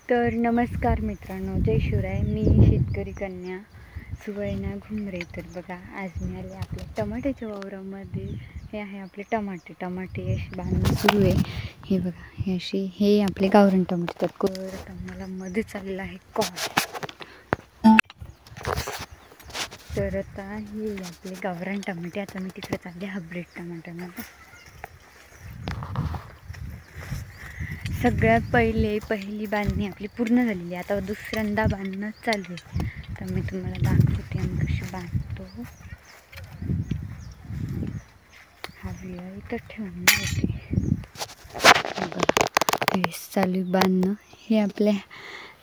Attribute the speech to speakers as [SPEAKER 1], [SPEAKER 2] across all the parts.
[SPEAKER 1] तर नमस्कार मित्रांनो, जय शिवराय. मी शेतकरी कन्या सुवर्णा घुमरे. तर बघा, आज मी आले आपल्या टमाट्याच्या वावरामध्ये. हे आहे आपले टमाटे अशी बांधणं सुरू आहे. हे बघा, हे आपले गावरान टमाटे. तर मला मध्ये चाललेला आहे कॉल. तर आता हे आपले गावरान टमाटे. आता मी तिकडे चालले हायब्रिड टमाट्यामध्ये. सगळ्यात पहिली बांधणी आपली पूर्ण झालेली. आता दुसऱ्यांदा बांधणं चालू आहे. तर मी तुम्हाला दाखवते आम्ही कशी बांधतो. हा विळा इथं ठेवून होते. हे चालू आहे बांधणं. हे आपले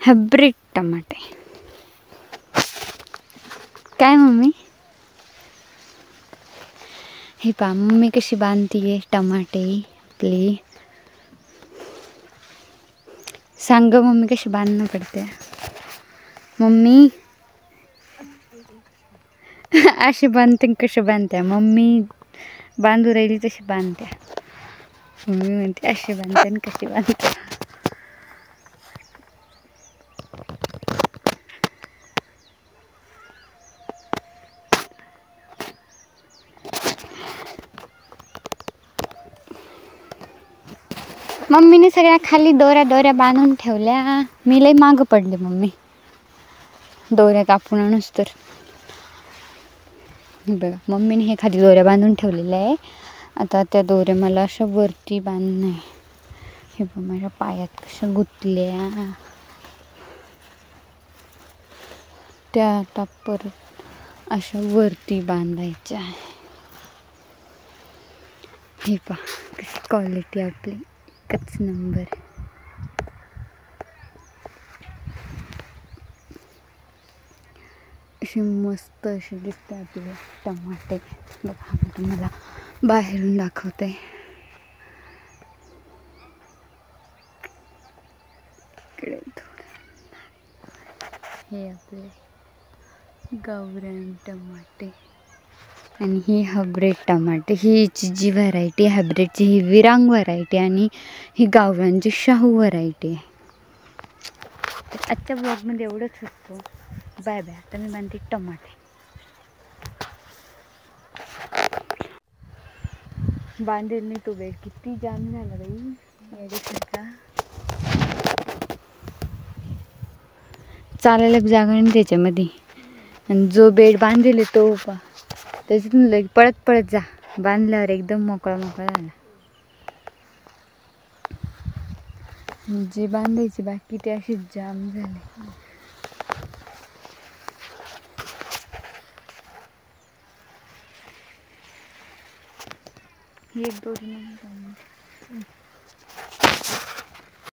[SPEAKER 1] हायब्रिड टमाटे. काय मम्मी? हे पहा मम्मी कशी बांधतीये टमाटे आपली. सांग मम्मी कशी बांधणं पडते. मम्मी अशी बांधते कशी बांधते मम्मी? बांधू राहिली तशी बांधते. मम्मी म्हणते अशी बांधते आणि कशी बांधते. मम्मीने सगळ्या खाली दोऱ्या बांधून ठेवल्या. मी लई मागं पडले मम्मी दोऱ्या कापून आणूस तर. बघा, मम्मीने हे खाली दोऱ्या बांधून ठेवलेल्या आहे. आता त्या दोऱ्या मला अशा वरती बांधणं आहे. हे बघ माझ्या पायात कशा गुंतल्या. त्या आता परत अशा वरती बांधायच्या आहे. हे पहा कशी क्वालिटी आपली एकच नंबर. अशी मस्त अशी दिसते आपले टमाटे. बघा, मी तुम्हाला बाहेरून दाखवते. हे आपले गावरान टमाटे आणि ही हायब्रिड टमाटे. ही जी व्हरायटी हायब्रिडची, ही विरांग व्हरायटी आणि ही गावरानची शाहू व्हरायटी आहे. तर आजच्या ब्लॉगमध्ये एवढंच होतं. Bye bye. आता मी बांधते टमाटे. बांधेल नाही तो बेड. किती जाम झाला बाई येण्यासारखा. चालायला जागा नाही त्याच्यामध्ये. आणि जो बेड बांधेल तो त्याच्यातून लगे पळत जा. बांधल्यावर एकदम मोकळा झाला. जे बांधायचे बाकी ते असे जाम झाले. ही एक दोरी